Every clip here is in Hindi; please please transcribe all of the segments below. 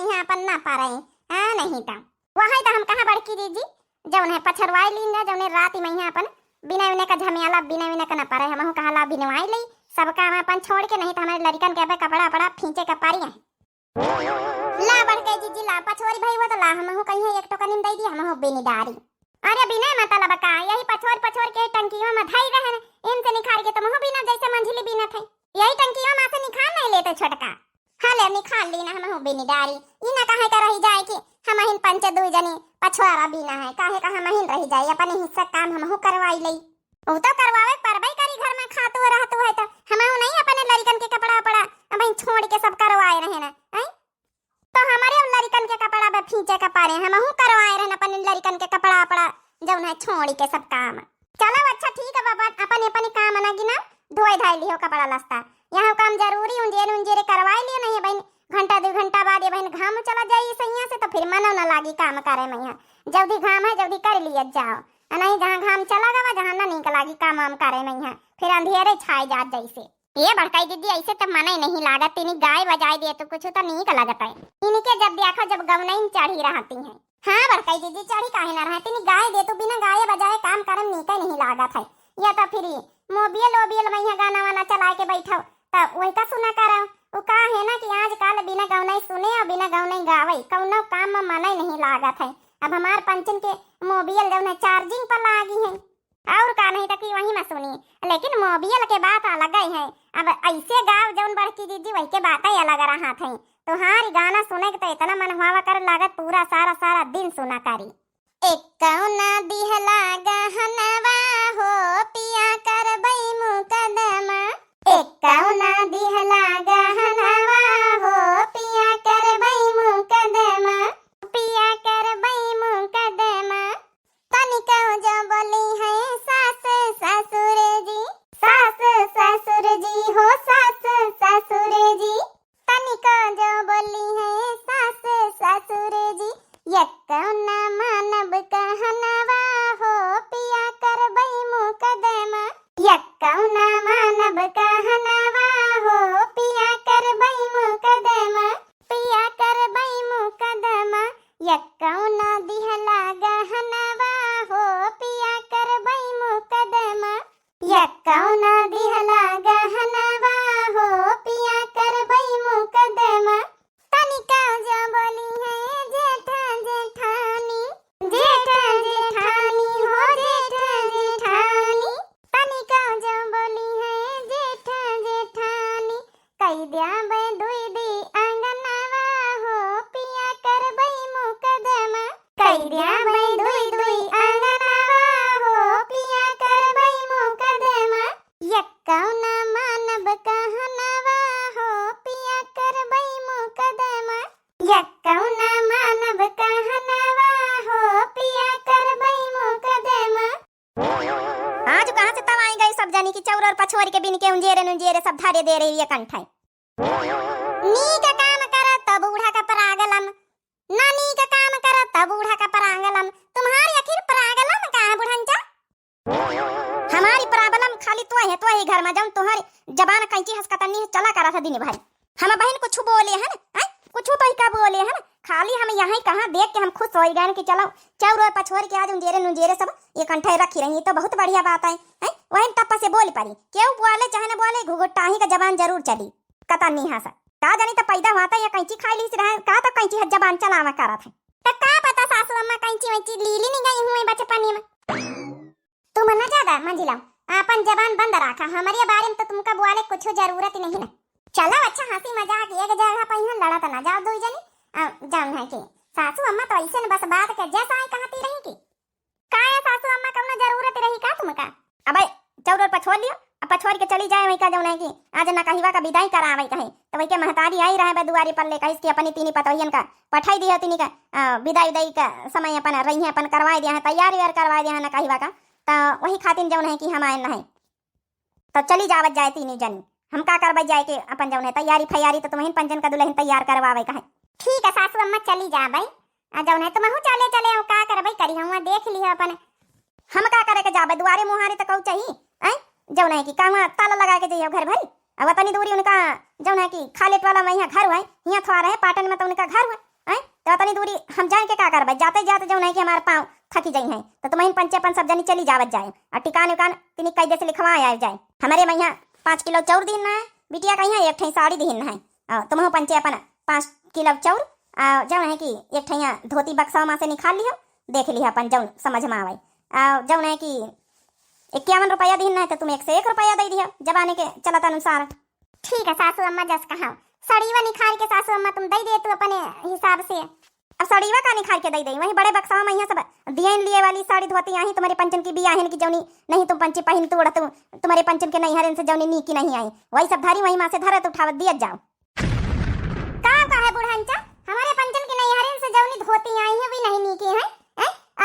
यहाँ अपन ना पा रहे हाँ नहीं तो वही तो हम कहाँ बड़की दीदी जौन है पछरवाई ली ना जौन रात में यहाँ अपन बिना बिना का झमेला बिना बिना का ना पा रहे हम कहा बिनवाई ली सब काम अपन छोड़ के नहीं तो हमारे लड़कन के कपड़ा पड़ा फींचे का पारी है ला बढ़ गई जीजी ला पछोरी भाई वो तो ला हम कहीं एक टोकन दे दी हम बेनीदारी अरे बिना मतलब का यही पछोर के टंकियों में धाई रहे इनसे निखार के तुम हो बिना जैसे मंझली बिना थे यही टंकियों में से निखार नहीं लेते छोटका हाले निखार ली ना हम हो बेनीदारी इना काहे का रही जाए कि हम हिन पंच दू जनी पछवारा बिना है काहे का हम हिन रही जाए अपने हिस्सा काम हम हो करवाई लई ओ तो करवावे परबई करी घर में खातू रहतू है तो हम नहीं अपने लड़कन के कपड़ा पड़ा अब छोड़ के सब करवाए रहे ना तो हमारे लड़कन के कपड़ा पे फींचे का पारे हम करवाए रहे अपने लड़कन के कपड़ा पड़ा जौन है छोड़ के सब काम चलो अच्छा ठीक है बाबा अपन अपन काम ना गिना धोए धाई लियो कपड़ा लस्ता यहाँ काम जरूरी उंजेरे करवाई लियो नहीं बहन घंटा 2 घंटा बाद ये बहन घाम चला जाए सैया से तो फिर मनो न लागी काम करे में यहाँ जल्दी घाम है जल्दी कर लिया जाओ नहीं जहाँ घाम चला गवा जहाँ ना नीक लागी काम वाम करे में यहाँ फिर अंधेरे छाए जात जैसे ये बड़काई दीदी ऐसे तो मना ही नहीं लागत तीनी गाय बजाई दे तो कुछ तो नीक लगता है इनके जब देखो जब गवनई चढ़ी रहती है हाँ बड़काई दीदी चढ़ी काहे ना रहे तीनी गाय दे तो बिना गाय बजाए काम करम नीक नहीं लागत है या तो फिर मोबियल में यहाँ गाना वाना चला के बैठो तब वही तो सुना करो वो का है ना कि आजकल बिना गवनई सुने और बिना गवनई गावे कौनो काम में मना ही नहीं लागत है अब हमार पंचन के मोबियल जो है चार्जिंग पर लागी है और का नहीं तक वही में सुनी लेकिन मोबियल के बात अलग ही है अब ऐसे गाँव जौन बड़की दीदी वही के बात ही अलग रहा थे तो हार गाना सुने के तो इतना मन हुआ कर लागत पूरा सारा दिन सुना करी एक कौना दिहला गहनवा हो पिया करबई मुकदमा एक कौना दिहला गहनवा हो पिया करबई मुकदमा पिया करबई मुकदमा तनिका जो बोली है सास ससुर जी हो सास ससुर जी तनिका जो बोली है सास ससुर जी यकौना मानव कहनवा हो पिया करबई मुकदमा यकौना मानव कहनवा हो पिया करबई मुकदमा पिया करबई मुकदमा यकौना दिहला गहनवा हो पिया करबई मुकदमा यकौना दिहला गहनवा हो पिया करबई मुकदमा तनिका जो बोली है जेठ जेठानी हो जेठ जेठानी तनिका जो बोली है जेठ जेठानी कई दिया बे दुई दी आंगनवा हो पिया करबई मुकदमा कई दिया बे दुई आंगनवा हो पिया करबई मुकदमा यकौना मानव कहनवा हो पिया करबई मुकदमा यकौना मानव कहनवा हो पिया करबई मुकदमा आज कहां से तब आई गई सब जानी की चौर और पछोर के बिन के उंजेरे सब धारे दे रही है कंठाई नी का काम कर तब बूढ़ा का परागलम नानी का काम कर तब बूढ़ा का परागलम तुम्हारी आखिर परागलम कहां बुढ़ंचा हमारी प्रॉब्लम खाली तो है घर में जब तुम्हारी जबान कैंची हंसकतनी चला करा था दिन भर हम बहन कुछ बोले हैं ना कुछ तो ही का बोले हैं ना खाली हम यहाँ कहाँ देख के हम खुश हो गए कि चलो चौर और पछोर के आज उंजेरे सब ये कंठे रखी रही तो बहुत बढ़िया बात है वही टप्पा से बोल पारी क्यों बोले चाहे न बोले घुघुटाही का जबान जरूर चली कता नहीं हंसा का जानी तो पैदा हुआ था या कैंची खाई ली रहा का तो कैंची जबान चलावा करा था तो का पता सासू अम्मा कैंची वैंची लीली नहीं गई हुई बचपन में तुम ना ज्यादा मंजिला अपन जबान बंद रखा हमारे बारे में तो तुमका बोले कुछ जरूरत नहीं ना चलो अच्छा हंसी मजाक एक जगह पर यहाँ लड़ा तो ना जाओ दो जनी जान है कि सासू अम्मा तो ऐसे न बस बात के जैसा ही कहती रही कि काया सासू अम्मा कब ना जरूरत रही का तुमका अब चौर पछोड़ लियो अब पछोड़ के चली जाए वही का जौन है कि आज ना कहिवा का विदाई करावे कहे तो वही के महतारी आई रहे दुआरी पर ले कही अपनी तीनी पतोहियन का पठाई दिया तीनी का विदाई उदाई का समय अपन रही है अपन करवा दिया है तैयारी वार करवा दिया है ना कहिवा का तो वही खातिर जौन है कि हम आए नहीं तो चली जावत जाए तीनी जनी हम का करवा जाए के अपन जौन है तैयारी फैयारी तो तुम्हें पंजन का दुल्हन तैयार करवावे कहे ठीक है सासू अम्मा चली जा भाई जौन है तुम चले का करबई करी हम देख लियो अपन हम का करे के जाबे दुआरे मुहारे तो कहू चाहिए जौन है कि कहवा ताला लगा के जाइयो घर भरी अब तनी दूरी उनका जौन है कि खालेट वाला में यहाँ घर हुआ यहाँ थोड़ा रहे पाटन में तो उनका घर हुआ तो तनी दूरी हम जाए के का करबे, जाते जाते जौन है कि हमारे पाँव थकी जाई हैं तो तुम पंचे अपन सब जनी चली जावत जाए और टिकान उकान तिनी कैदे से लिखवा आ जाए। हमारे मैया 5 किलो चाउर दिन है, बिटिया कहीं एक ठई साड़ी दिन है, तुम पंचे अपन 5 किलो चाउर जौन है कि एक ठैया धोती बक्सा में से निकाल लियो, देख लिया अपन जौन समझ में आवे। जौन है कि 51 रुपया दिन है तो तुम 101 रुपया दे दिया जबाने के चलत अनुसार। ठीक है सासू अम्मा जस कहा सड़ीवा निखार के सासू अम्मा तुम दे दे तू अपने हिसाब से। अब सड़ीवा का निखार के दे वही बड़े बक्सा में यहाँ सब दियन लिए वाली साड़ी धोती आई तुम्हारे पंचम की भी आहन की जौनी नहीं तुम पंची पहन तू उड़त तुम्हारे पंचम के नहीं हरन से जौनी नी की नहीं आई वही सब धारी वही माँ से धरत उठावत दिया जाओ। का है बुढ़ांचा हमारे पंचम के नहीं हरन से जौनी धोती आई है भी नहीं नी की है?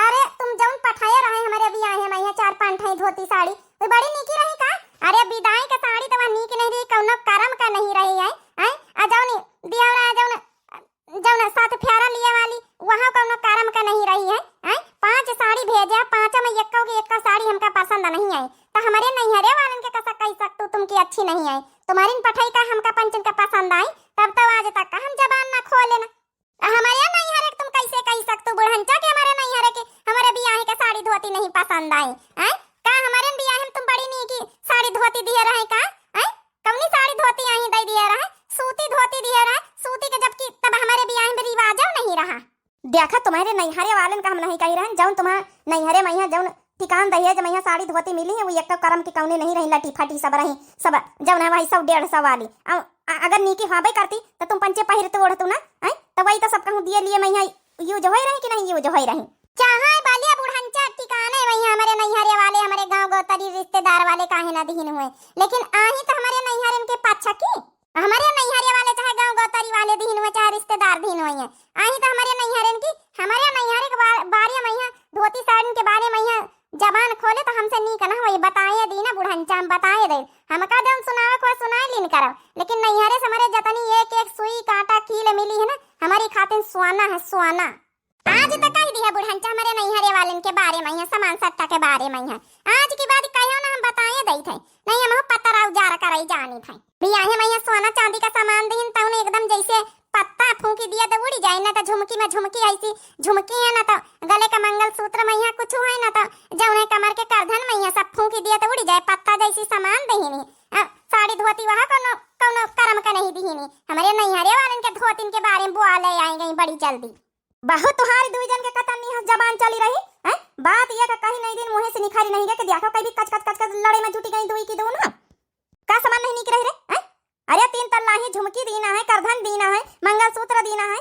अरे तुम जौन पठाया रहे हमारे अभी आए हैं मैं 4-5 ठई धोती साड़ी वो बड़ी नीकी रही का? अरे विदाई का साड़ी तो नीक नहीं रही, कौनो करम का नहीं रही है। आ जौनी दियावरा जौन साथ फ्यारा लिया वाली वहां कौनो करम का नहीं रही है। 5 साड़ी भेजा, 5 में एक साड़ी हमका पसंद नहीं आई तो हमारे नैहरे वालन के कसा कह सकतू तुम की अच्छी नहीं आई, तुम्हारी पठाई का हमका पंचन का पसंद आई तब तो आज तक का हम जबान ना खोले ना। हमारे नैहरे तुम कैसे कह सकतू बुढ़ंचा के हमारे नैहरे के हमारे बियाह के साड़ी धोती नहीं पसंद आई? का हमारे बियाह में तुम बड़ी नी की साड़ी धोती दिए रहे का? कौनी साड़ी धोती आई दे दिए रहे, सूती धोती दिए रहे, सूती के जबकि तब हमारे बियाह में रिवाज नहीं रहा। देखा तुम्हारे नैहरे वालन का हम नहीं कह रहे जौन तुम्हारे नैहरे मैया जौन ठिकान दही जब मैया साड़ी धोती मिली है वो एक करम की कौने नहीं रही, लटी फटी सब रही सब जौन है वही 100-150 वाली। अगर नीकी हाबे करती तो तुम पंचे पहिरते ओढ़तू ना, तो वही तो सब कहूँ दिए लिए मैया यूज हो रही कि नहीं यूज हो रही। चाहे बालिया बुढ़ंचा ठिकाने वही हमारे नैहरे वाले हमारे गांव गोतरी रिश्तेदार वाले काहे ना दीन हुए, लेकिन आही तो हमारे नैहरे के पाछा की हमारे नैहरे वाले चाहे गांव गोतरी वाले दीन हुए चाहे रिश्तेदार दीन हुए आही तो हमारे नैहरे की हमारे नैहरे के बारे मैया धोती साड़ी के बारे मैया जबान खोले तो हमसे नी कहना वही बताए दी ना बुढ़ंचा हम बताए दे हमका जौन सुनावे को सुनाए लीन करो, लेकिन नैहरे से हमारे जतनी एक सुई कांटा कील मिली है ना हमारी खातिर सुहाना है सुहाना। आज तक कह दिया बुढ़ंचा हमारे नैहरे वाले के बारे में है सामान सट्टा के बारे में है, आज की बात कहो ना हम बताए दई थे नहीं हम पत्ता उजारा कराई जानी थे बियाहे मैया सोना चांदी का सामान दीन तौने एकदम जैसे पत्ता फूंकी दिया तो उड़ी जाए ना तो झुमकी में झुमकी ऐसी झुमकी है ना तो गले का मंगलसूत्र मैया कुछ है ना तो जौन है कमर के करधन मैया सब फूंकी दिया तो उड़ी जाए पत्ता जैसी सामान दहीनी साड़ी धोती वहाँ कोनो कोनो करम का नहीं दीनी हमारे नैहरे वालन के धोतिन के बारे में बुआ ले आई गई बड़ी जल्दी। बहुत तुम्हारी दुई जन के कतनी जबान चली रही है, बात ये का कहीं नहीं दिन मुंह से निखारी नहीं गए कि देखो कभी कच कच कच कच लड़े में जुटी गई दुई की दो ना का सामान नहीं निक रही रे। अरे 3 तल्ला ही झुमकी दीना है, करधन दीना है, मंगलसूत्र दीना है,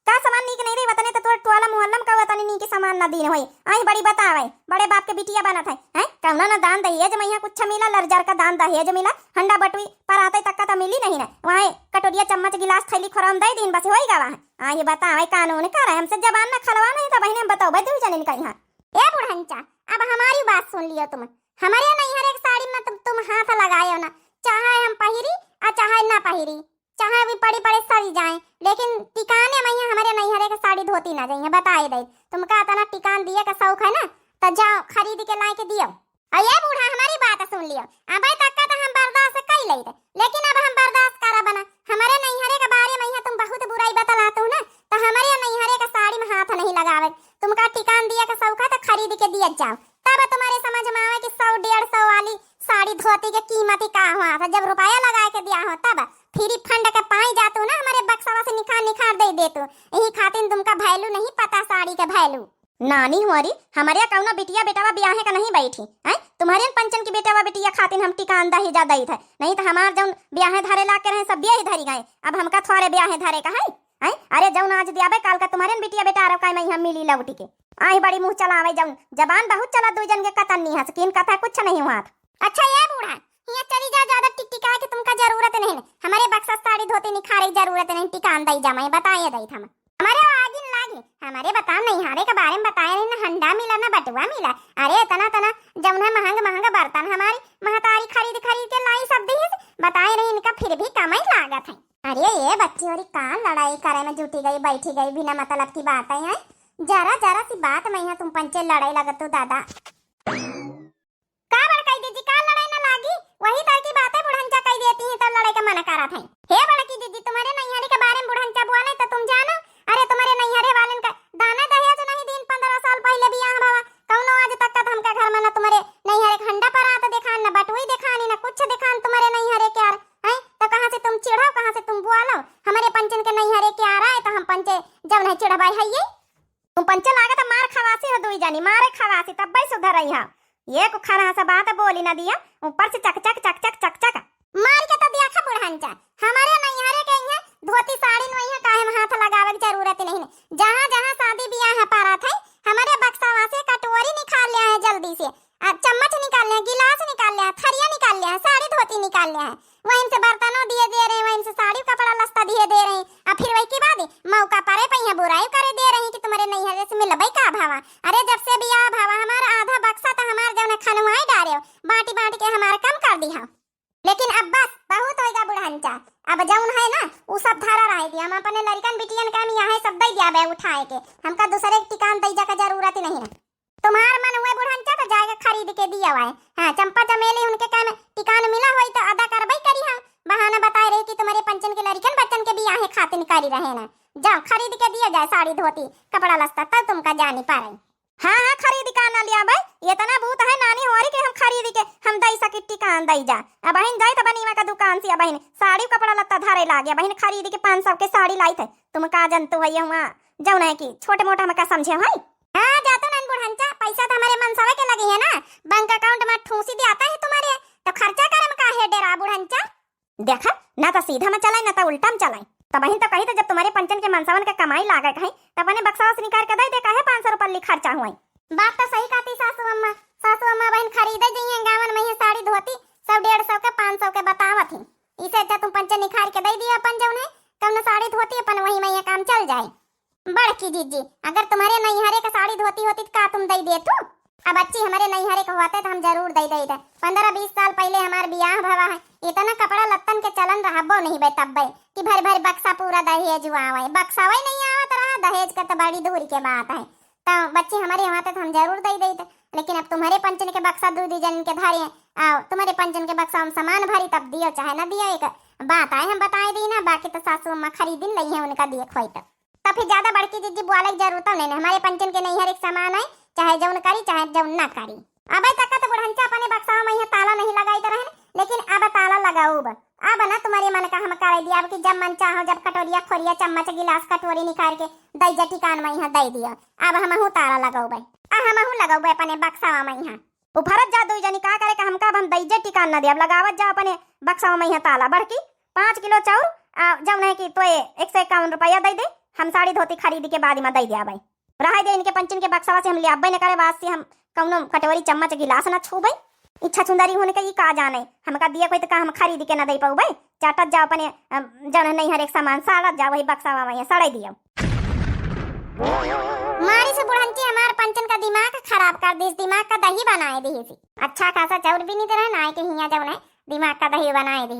का सामान नीक नहीं रही बताने तो तोर टोला मोहल्लम का बताने नी के सामान ना दीन होई आई बड़ी बतावे बड़े बाप के बिटिया बनत है कौना ना दान दहेज मैया कुछ मिला लरजर का दान दहेज मिला हंडा बटुई पर आते तक का तो मिली नहीं ना वहां कटोरिया चम्मच गिलास थैली खोरम दे दिन बस होई गवा है आई बतावे कानून कर हमसे जबान ना खलवा नहीं था बहने बताओ भाई तू जाने का यहां। ए बुढ़ंचा अब हमारी बात सुन लियो तुम हमारे नैहरे की साड़ी में तुम हाथ लगायो ना चाहे हम पहिरी और चाहे ना पहिरी चाहे भी पड़ी पड़े सरी जाए लेकिन टिकाने मैया हमारे नैहरे के साड़ी धोती ना जाइए बताए दे तुमका इतना टिकान दिए का शौक है ना तो जाओ खरीद के ला के दियो। अये बूढ़ा हमारी बात सुन लियो अब तक का तो हम बर्दाश्त कर लेते लेकिन अब हम बर्दाश्त करा बना हमारे नैहरे के बारे में तुम बहुत बुराई बतलाते हो ना तो हमारे नैहरे का साड़ी में हाथ नहीं लगावे तुमका टिकान दिया का शौक है तो खरीद के दिया जाओ तब तुम्हारे समझ में आवे कि 100-150 वाली साड़ी धोती के कीमत का हुआ था जब रुपया लगा के दिया हो तब फ्री फंड के पाई जातू ना हमारे बक्सा से निखार दे देतू यही खातिर तुमका वैल्यू नहीं पता साड़ी के वैल्यू। नानी हमारी हमारे कौनो बिटिया बेटावा ब्याहे का नहीं बैठी है तुम्हारे पंचन की बेटावा बिटिया खातिर हम टिकान दही ज्यादा ही थे नहीं तो हमार जौन ब्याहे धरे ला के रहे सब ब्याह धरी गए अब हमका थोड़े ब्याहे धरे का है अरे जौन आज दियाबे काल का तुम्हारे बिटिया बेटा आरो का मैं हम मिली लौटी के आई बड़ी मुंह चलावे जौन जबान बहुत चला दो जन के कतन नहीं हसकिन कथा कुछ नहीं हुआ। अच्छा ये बूढ़ा ये चली जा ज्यादा टिकटिका के तुमका जरूरत नहीं हमारे बक्सा साड़ी धोती निखारे जरूरत नहीं टिकान दई जा मैं बताए दई था हमारे आगिन लागे हमारे बता नहीं हारे के बारे में बताए नहीं ना हंडा मिला ना बटुआ मिला अरे तना तना जौन है महंगा बर्तन हमारी महतारी खरीद के लाई सब दी बताए नहीं इनका फिर भी कम ही लागत है। अरे ये बच्ची और कान लड़ाई करे में जुटी गई बैठी गई बिना मतलब की बात है जरा सी बात में तुम पंचे लड़ाई लगत तो दादा का बड़काई दीदी का लड़ाई ना लागी वही तरह की बातें बुढ़ंचा कह देती हैं तब लड़ाई का मन करा था। हे बड़की दीदी तुम्हारे नैहरे के बारे में बुढ़ंचा बोले तो तुम जानो अरे तुम्हारे नैहरे आए है ये तुम पंचल आगे तो मार खवासी हो दुई जानी मारे खवासी तब भाई सुधर रही है ये को खाना सा बात बोली ना दिया ऊपर से चक चक चक चक चक चक मार के तो दिया खा बुढ़ानचा हमारे नहीं हरे के है धोती साड़ी नहीं है काहे में हाथ लगावे की जरूरत नहीं जहां जहां शादी ब्याह है पारा थे हमारे बक्सावा से कटोरी निकाल लिया है जल्दी से चम्मच निकाल लिया गिलास निकाल लिया थरिया निकाल लिया साड़ी धोती निकाल लिया है वहीं से बर्तनों दिए दे रहे हैं वहीं से साड़ी कपड़ा लस्ता दिए दे रहे हैं अब फिर वही की बात मौका पारे पे यहाँ बुराई करे दे रही कि तुम्हारे नहीं है जैसे मिल भाई का भावा अरे जब से बिया भावा हमारा आधा बक्सा तो हमारे जौन खनवाई डारे बाटी बाटी के हमारा कम कर दिया लेकिन अब बस बहुत होगा बुढ़ानचा अब जौन है ना वो सब धारा रह दिया हम अपने लड़कन बिटियन का यहाँ सब दे दिया बे उठाए के हमका दूसरे टिकान दैजा का जरूरत ही नहीं है तुम्हार मन हुए बुढ़ानचा तो जाएगा खरीद के दिया हुआ है हाँ चंपा चमेली उनके काम टिकान मिला हुई तो अदा करबई करी हम बहाना बताए रहे कि तुम्हारे पंचन के लड़कन बच्चन के भी यहाँ खातिर करी रहे ना जाओ खरीद के दिया जाए साड़ी धोती कपड़ा लस्ता तब तुमका जानी पा रही हाँ हाँ खरीद का ना लिया भाई ये तना भूत है नानी हमारी के हम खरीद के हम दई सकी टिकान दई जा अब बहन जाए तो बनीमा का दुकान से बहन साड़ी कपड़ा लत्ता धारे ला गया बहन खरीद के 500 के साड़ी लाई थे तुम का जनतो है हुआ जौन है कि छोटे मोटा में का समझे भाई हाँ जातो नन बुढ़ानचा पैसा तो हमारे मनसावे के लगे है ना बैंक अकाउंट में ठूसी भी आता है तुम्हारे तो खर्चा करम का है डेरा बुढ़ानचा देखा ना तो सीधा में चलाए ना तो उल्टा में चलाए तब बहन तो कही तो जब तुम्हारे पंचन के मनसावन का कमाई लागे कहीं तब अपने बक्सा से निकाल के दे दे कहे 500 रुपये खर्चा हुआ बात तो सही कहती सासू अम्मा बहन खरीदे जाइए गावन में साड़ी धोती सब 150 के 500 के बतावत थी इसे अच्छा तुम पंचन निकाल के दे दिया अपन जौन है तब न साड़ी धोती अपन वही में काम चल जाए बड़की जीजी अगर तुम्हारे नैहरे का साड़ी धोती होती तो का तुम दे दे तू अब अच्छी हमारे नैहरे को होते तो हम जरूर दे देते 15-20 साल पहले हमार ब्याह भवा है इतना कपड़ा लत्तन के चलन रहबो नहीं बे तब बे कि भर भर बक्सा पूरा दहेज आवे बक्सा वही नहीं आवत रहा दहेज का तो बड़ी दूर के बात है तो बच्चे हमारे यहाँ तो हम जरूर दे देते लेकिन अब तुम्हारे पंचन के बक्सा दूध जन के धारे आओ तुम्हारे पंचन के बक्सा हम सामान भरी तब दियो चाहे ना दियो एक बात आए हम बताए दी ना बाकी तो सासू अम्मा खरीदिन नहीं है उनका दिए खोई तो फिर ज्यादा बड़की जीजी बुआले की जरूरत नहीं हमारे पंचन के नहीं हर एक सामान है चाहे जौन करी चाहे जौन ना करी अब तक तो बुढ़ंचा अपने बक्सा में यहाँ ताला नहीं लगाई तो रहे लेकिन अब ताला लगाऊ अब ना तुम्हारे मन का हम कर दिया अब कि जब मन चाहो जब कटोरिया खोरिया चम्मच गिलास कटोरी निकाल के दई जा टिकान में यहाँ दे दिया अब हम ताला लगाऊ भाई हम लगाऊ अपने बक्सा में यहाँ उफरत जा दो जनी का करे का हमका हम दई जा टिकान ना दे अब लगावत जा अपने बक्सा में यहाँ ताला बढ़की 5 किलो चाउर जब नहीं कि तो 151 रुपया दे दे हम साड़ी धोती खरीद के बाद में दे दिया भाई रहा दे इनके पंचन के बक्सा से हम ले अब न करे बाद से हम कौनो कटोरी चम्मच गिलास ना छू भाई इच्छा सुंदरी होने का ये का जाने हमका दिया कोई तो का हम खरीद के ना दे पाऊ भाई चाटत जाओ अपने जन नहीं हर एक सामान साड़त जाओ वही बक्सा में सड़ाई दियो मारी से बुढ़ंची हमार पंचन का दिमाग खराब कर दी दिमाग का दही बनाए दी अच्छा खासा चाउर भी नहीं दे रहा ना के हिया जब ने दिमाग का दही बनाए दी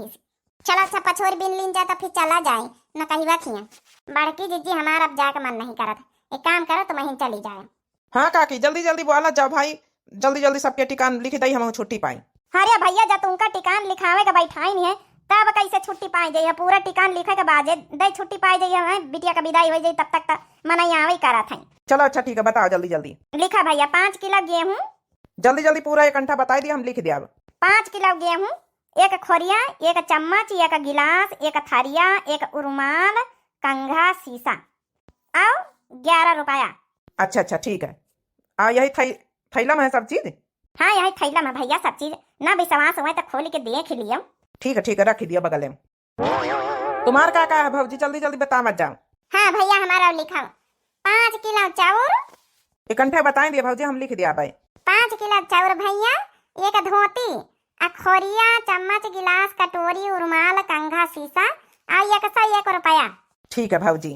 चलो अच्छा पछोर बिन लीन जा तो फिर चला जाए न कहीं रखिए बड़की जीजी हमारा अब जाके मन नहीं करत एक काम करो तुम वहीं चली जाए हाँ काकी जल्दी जल्दी बोला जाओ भाई जल्दी जल्दी सबके टिकान लिख दई हम छुट्टी पाई अरे भैया जब तुमका टिकान लिखावे का बैठाई नहीं है तब कैसे छुट्टी पाई जाइए पूरा टिकान लिखे के बाद दे छुट्टी पाई जाइए बिटिया का विदाई हो जाए तब तक मना यहाँ करा था चलो अच्छा ठीक है बताओ जल्दी जल्दी लिखा भैया 5 किलो गेहूँ जल्दी जल्दी पूरा 1 घंटा बताई दिया हम लिख दिया 5 किलो गेहूँ 1 खोरिया 1 चम्मच 1 गिलास 1 थरिया 1 उरुमाल कंघा शीशा आओ 11 रुपया अच्छा ठीक है यही थैला में है सब चीज हाँ यही थैला में भैया सब चीज ना विश्वास हुआ तो खोल के देख लियो ठीक है रख दिया बगल में तुम्हार का है भौजी जल्दी जल्दी बता मत जाओ हाँ भैया हमारा लिखा 5 किलो चाउर 1 घंटे बताए दिए भौजी हम लिख दिया भाई 5 किलो चाउर भैया 1 धोती खोरिया चम्मच गिलास कटोरी उरुमाल कंघा शीशा 1 रुपया ठीक है भौजी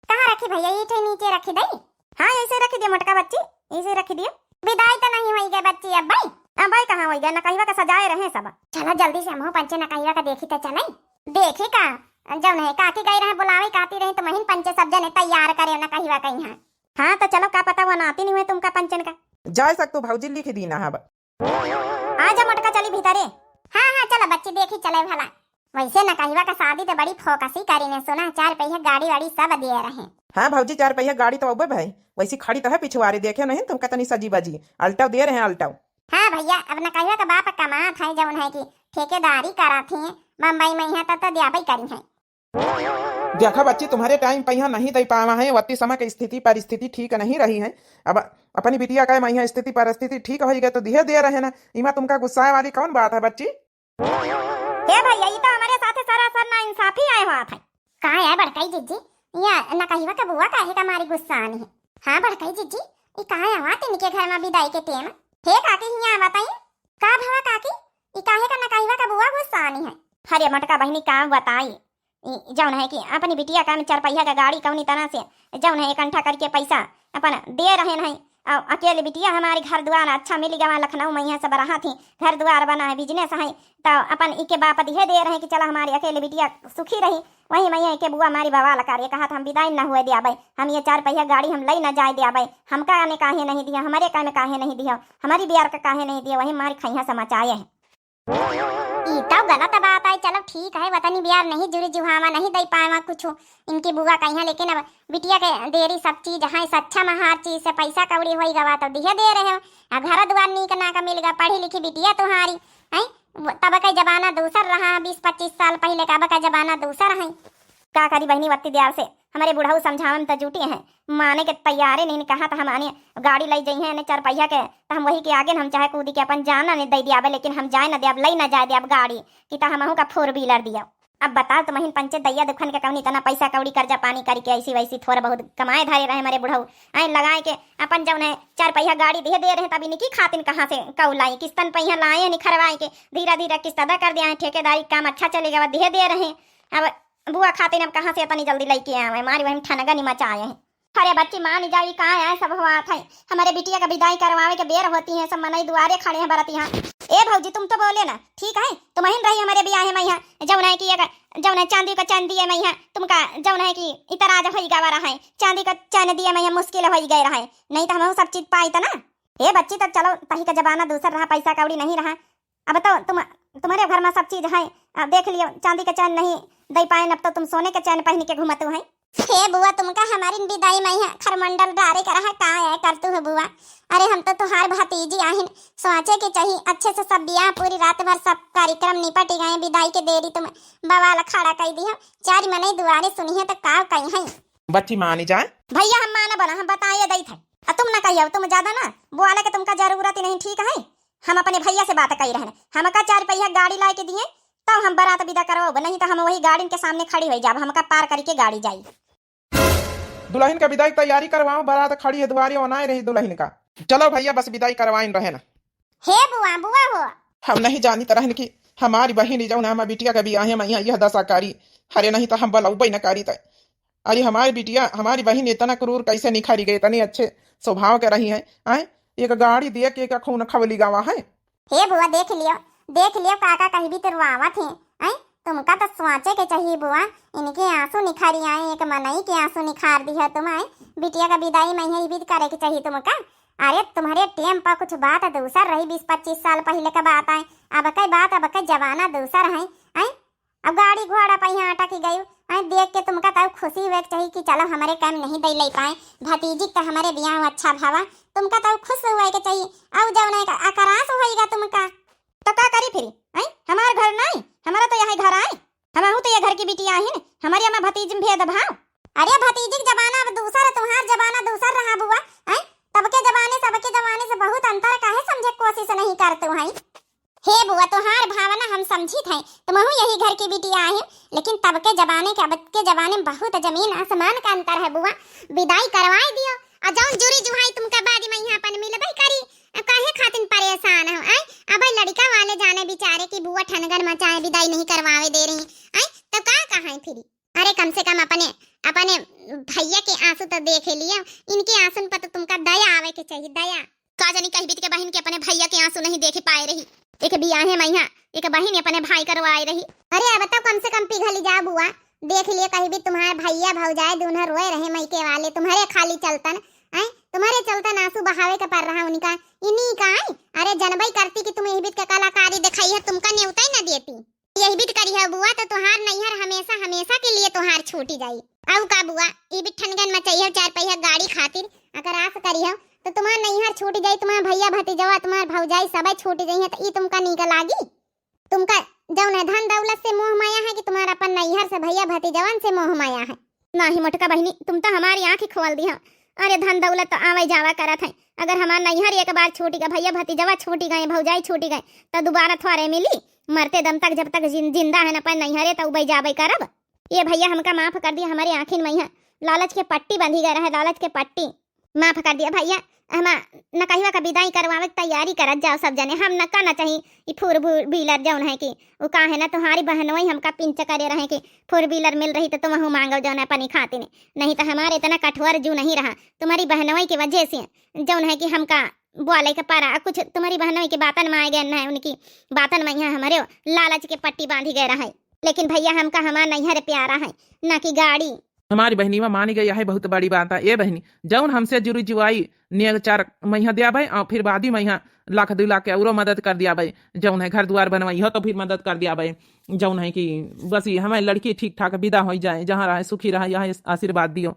कहाँ रखी भैया ये नीचे रखी दई हाँ ऐसे रखी दिए मोटका बच्ची ऐसे रखी दिए विदाई तो नहीं हुई गई बच्ची अब भाई कहाँ हुई गई न कहिवा का सजाए रहे सब चलो जल्दी से हम पंचे न कहिवा का देखी तो चले देखी का जब नहीं काकी गई रहे बुलावे काती रही तो महीन पंचे सब जने तैयार करे न कहिवा कहीं हाँ तो चलो का पता वो नाती नहीं हुए तुमका पंचन का जा सकते भौजी लिख दी ना आजा मोटका चली भीतरे हाँ चलो बच्ची देखी चले भला वैसे न कहिवा का शादी तो बड़ी फोकसी करी ने सुना 4 पहिया गाड़ी वाड़ी सब दिए रहे हाँ भौजी 4 पहिया गाड़ी तो अबे भाई वैसी खड़ी तो है पिछवाड़ी देखे नहीं तुम कहता नहीं सजी बजी अल्टाव दे रहे हैं अल्टाव हाँ भैया अब न कहिवा का बाप कमा था जब है कि ठेकेदारी करा थी बम्बई में यहाँ तक तो दिया करी है देखा बच्ची तुम्हारे टाइम पे यहाँ नहीं दे पावा है, वत्ती समय की स्थिति परिस्थिति ठीक नहीं रही है। अब अपनी बिटिया का यहाँ स्थिति परिस्थिति ठीक हो गई तो दिहे दे रहे ना, इमा तुमका गुस्सा वाली कौन बात है बच्ची? हे भैया ये तो हमारे साथे सरासर ना इंसाफी आए हुआ था। कहाँ है बड़काई जीजी? या न कहिवा का बुआ काहे का मारी गुस्सा आनी है? हाँ बड़काई जीजी ये कहाँ है आवात इनके घर में विदाई के टेम? हे काकी यहाँ बताई का भवा काकी ये काहे का न कहिवा का बुआ गुस्सा आनी है? अरे मटका बहनी का बताई जौन है कि अपनी बिटिया का 4 पहिया का गाड़ी कौनी तरह से जौन है इकट्ठा करके पैसा अपन दे रहे नहीं। और अकेले बिटिया हमारे घर द्वार अच्छा मिल गया लखनऊ में, यहाँ से बरहा थी, घर द्वार बना है, बिजनेस है, तो अपन इके बाप दिहे दे रहे कि चला हमारी अकेले बिटिया सुखी रही। वही मैया के बुआ हमारी बवाल कार्य कहा था हम विदाई न हुए दिया भाई, हम ये 4 पहिया गाड़ी हम लई न जाए दिया भाई, हमका ने काहे नहीं दिया, हमारे का में काहे नहीं दिया, हमारी बियार का काहे नहीं दिया, वही हमारी खैया समाचाए है। तो गलत बात है, चलो ठीक है वतनी बियार नहीं जुड़ी जुहावा नहीं दे पाएवा कुछ इनकी बुआ कहीं, लेकिन अब बिटिया के देरी सब चीज है, सच्चा में हर चीज से पैसा कौड़ी हो गवा तो दिहे दे रहे हो। अब घर द्वार नीक ना का मिल गया, पढ़ी लिखी बिटिया तुम्हारी है, तब का जमाना दूसर रहा, 20-25 साल पहले का का जमाना दूसर है। का करी बहनी वत्ती दियार से हमारे बुढ़ाऊ समझावन तो जुटी हैं, माने के तैयारे नहीं कहा था हमारे गाड़ी लाई जाइए ने 4 पहिया के, तो हम वही के आगे हम चाहे कूदी के अपन जाना नहीं दे दिया, लेकिन हम जाए न दिया, लई न जाए दिया गाड़ी कि तो हमहू का 4 व्हीलर दिया। अब बताओ तो महीन पंचे दैया दुखन के कौन इतना पैसा कौड़ी कर्जा पानी करके ऐसी वैसी थोड़ा बहुत कमाए धारे रहे हमारे बुढ़ाऊ आए लगाए के अपन जौन है 4 पहिया गाड़ी दे रहे, तभी निकी खातिन कहाँ से कौ लाई, किस्तन पहिया लाए निखरवाए के धीरे धीरे किस्त अदा कर दिया है, ठेकेदारी काम अच्छा चलेगा दिहे दे रहे। अब बुआ खातिर अब कहाँ से अपनी जल्दी लेके आए, हमारी वही ठनगा नहीं मचाए हैं। अरे बच्ची मान जाओ कहाँ है सब हुआ था, हमारे बिटिया का विदाई करवावे के बेर होती है, सब मनई दुआरे खड़े हैं बरत यहाँ। ए भौजी तुम तो बोले ना ठीक है, तो महीन रही हमारे ब्याह है मैया जौन है कि जौन है चांदी का चैन दिए मैया तुमका जौन है कि इतराज हो गवा रहा है, चांदी का चैन दिए मैया मुश्किल हो गई रहा है, नहीं तो हम सब चीज पाई था ना। ए बच्ची तो चलो तही का जमाना दूसर रहा, पैसा कौड़ी नहीं रहा, अब तो तुम्हारे घर में सब चीज है, अब देख लियो चांदी का चैन नहीं दे पाए, अब तो तुम सोने के चैन पहन के घूमतू है। हे बुआ तुमका हमारी विदाई में है खरमंडल डारे कर रहा का है करतू है बुआ? अरे हम तो तुहार भतीजी आहिन, सोचे के चाहिए अच्छे से सब बियाह पूरी रात भर सब कार्यक्रम निपट गए, विदाई के देरी तुम बवाल खड़ा कर दी, 4 मनई दुआरे सुनी है तो का कही है। बच्ची मानी जाए भैया हम माना बना हम बताइए दई थे, तुम ना कहियो तुम ज्यादा ना बुआ के तुमका जरूरत ही नहीं, ठीक है हम अपने भैया से बात कर रहे हैं, हमका 4 पहिया गाड़ी ला के दिए तब हम बारात विदा करवाओ, नहीं तो हम वही गाड़ी के सामने खड़ी हो जाब, हमका पार करके गाड़ी जाई। दुल्हन का विदाई तैयारी करवाओ, बारात खड़ी है दुआरी बनाए रही दुल्हन का, चलो भैया बस विदाई करवाइन रहे ना। हे बुआ बुआ हो हम नहीं जानी तरह की हमारी बहन जो हमारी बिटिया का बियाह है मैया यह दशा कारी, अरे नहीं तो हम बलौबे न कारी तय। अरे हमारी बिटिया हमारी बहन इतना क्रूर कैसे निखरी गई, इतनी अच्छे स्वभाव के रही है, आए एक गाड़ी दे के एक खून खवली गावा है। हे बुआ देख लियो काका कहीं भी तुरवावा थे, आई तुमका तो सोचे के चाहिए बुआ, इनके आंसू निखारी आए, एक मनई के आंसू निखार दी है तुम, आए बिटिया का विदाई में ही भी करे के चाहिए तुमका। अरे तुम्हारे टेम पर कुछ बात दूसर रही, 20-25 साल पहले का बात है, अब कई बात अब कई जमाना दूसर है, आई अब गाड़ी घोड़ा पहिया आटा की गई, आई देख के तुमका तब खुशी हुए चाहिए कि चलो हमारे काम नहीं दे ले पाए, भतीजी का हमारे ब्याह अच्छा भावा, तुमका तब खुश हुए के चाहिए। अब जब अकरास होएगा तुमका तो का करी फिर, आई हमार घर नहीं, हमारा तो यहाँ घर आए, हम तो ये घर की बिटिया है, हमारे यहाँ भतीजी भेद भाव। अरे भतीजी जमाना अब दूसरा, तुम्हार जमाना दूसरा रहा बुआ, आई तब के जमाने सबके जमाने से बहुत अंतर काहे समझे कोशिश नहीं करते हैं। हे बुआ तुहार भावना हम समझी थे, तुम यही घर की बिटिया है, लेकिन तब के जमाने के अब के जमाने में बहुत जमीन आसमान का अंतर है बुआ, विदाई करवाई दियो और जाऊं जुरी जुहाई तुमका बादी में यहाँ अपन मिलबई करी, काहे खातिन परेशान हो, आई अब लड़का वाले जाने बेचारे की बुआ ठनगन मचाए विदाई नहीं करवावे दे रही, आई तो का कहां फिर? अरे कम से कम अपने अपने भैया के आंसू तो देख लियो, इनके आंसू पर तो तुमका दया आवे के चाहिए, दया का जानी कहीं बीत के बहन के अपने भैया के आंसू नहीं देख पाए रही, एक बियाह है मैया एक बहन अपने भाई करवाए रही। अरे अब तो कम से कम पिघली जा बुआ, देख लिए कहीं भी तुम्हारे भैया भौजाए दोनों रोए रहे मैके वाले, तुम्हारे खाली चलतन, आई तुम्हारे चलतन आंसू बहावे का पड़ रहा उनका, इन्हीं का आई। अरे जनबई करती कि तुम यही बीत का कलाकारी दिखाई है, तुमका न्योता ही न देती, यही बीत करी है बुआ तो तुहार नैहर हमेशा हमेशा के लिए तुहार छूटी जाई। अब का बुआ ये भी ठनगन में चाहिए 4 पहिया गाड़ी खातिर, अगर आस करी है तो तुम्हार नैहर छूट जाई, तुम्हार भैया भतीजवा तुम्हार भौजाई सब छूट जाई है, तो ई तुमका नीक लागी? तुमका जौन है धन दौलत से मोह माया है कि तुम्हारा अपन नैहर से भैया भतीजवन से मोह माया है? नहीं मोटका बहनी, तुम तो हमारी आंख ही खोल दी हो। अरे धन दौलत तो आवे जावा करत है, अगर हमार नैहर एक बार छूटी गए, भैया भतीजवा छूटी गए, भौजाई छूटी गए, तो दोबारा थोड़े मिली? मरते दम तक जब तक जिंदा है न अपन नैहरे तो उबई जाबई करब। ये भैया हमका माफ कर दिया, हमारी आंखिन मैया लालच के पट्टी बंधी गए रहे, लालच के पट्टी माफ कर दिया भैया। हम न कहिवा का विदाई करवावे तैयारी करत जाओ सब जने, हम न कहना चाहिए कि फोर व्हीलर जौन है कि वो का है ना तुम्हारी बहनोई हमका पिंच करे रहे कि फोर व्हीलर मिल रही तो तुम हूँ मांगो जौन है अपनी खाते ने, नहीं तो हमारे इतना कठोर जू नहीं रहा तुम्हारी बहनोई की वजह से जौन है कि हमका बोले का पारा कुछ तुम्हारी बहनोई के बातन में आए गए न, उनकी बातन में यहाँ हमारे लालच के पट्टी बांधी गए रहे। लेकिन भैया हमका हमारा नैहर प्यारा है न कि गाड़ी। हमारी बहनी में मानी गई है, बहुत बड़ी बात है। ये बहनी जौन हमसे जुड़ी जुआई ने 4 महीना दिया भाई और फिर बाद ही महीना लाख 2 लाख के और मदद कर दिया भाई, जौन है घर द्वार बनवाई हो तो फिर मदद कर दिया भाई, जौन है कि बस ये हमारी लड़की ठीक ठाक विदा हो जाए, जहाँ रहे सुखी रहा, यहाँ आशीर्वाद दियो।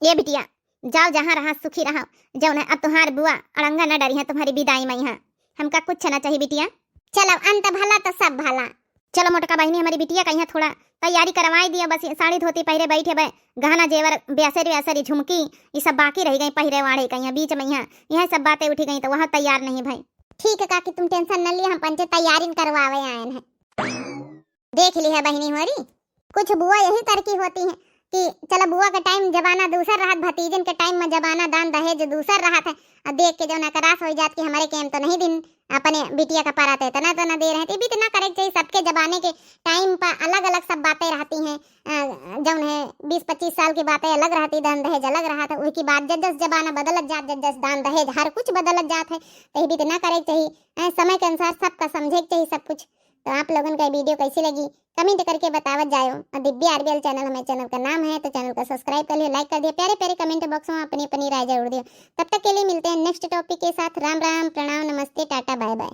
ये बिटिया जाओ जहाँ रहा सुखी रहा, जौन है अब तुम्हारी बुआ अड़ंगा न डरी है तुम्हारी विदाई में, यहाँ हमका कुछ न चाहिए बिटिया। चलो अंत भला तो सब भला। चलो मोटका बहनी हमारी बिटिया का यहाँ थोड़ा तैयारी करवाई दिया, बस साड़ी धोती पहरे बैठे भाई, गहना जेवर ब्यासरी व्यासरी झुमकी ये सब बाकी रह गई पहरे वाड़े का, यहाँ बीच में यहाँ सब बातें उठी गई तो वहाँ तैयार नहीं भाई। ठीक है काकी तुम टेंशन न लिया, हम पंचे तैयारी करवावे आए हैं। देख ली है बहनी हमारी, कुछ बुआ यही तरकी होती है कि चलो बुआ का टाइम जमाना दूसर रहा, भतीजन के टाइम में जमाना दान दहेज दूसर रहा था। अब देख के जो ना करास हो जात कि हमारे केम तो नहीं दिन अपने बिटिया का पारा थे तना तो न दे रहे थे, भी तो ना करे चाहिए। सबके जमाने के टाइम पर अलग अलग सब बातें रहती हैं, जौन है 20-25 साल की बातें अलग रहती, दान दहेज अलग रहा था, उसकी बात जस जमाना बदलत जात, जस दान दहेज हर कुछ बदलत जात है, तो भी तो ना करे चाहिए। समय के अनुसार सबका समझे चाहिए सब कुछ। तो आप लोगों का वीडियो कैसी लगी कमेंट करके बतावत जाओ। और दिव्या आरबीएल चैनल हमारे चैनल का नाम है, तो चैनल को सब्सक्राइब कर लियो, लाइक कर दियो, प्यारे प्यारे कमेंट बॉक्स में अपनी अपनी राय जरूर दियो। तब तक के लिए मिलते हैं नेक्स्ट टॉपिक के साथ। राम राम, प्रणाम, नमस्ते, टाटा, बाय बाय।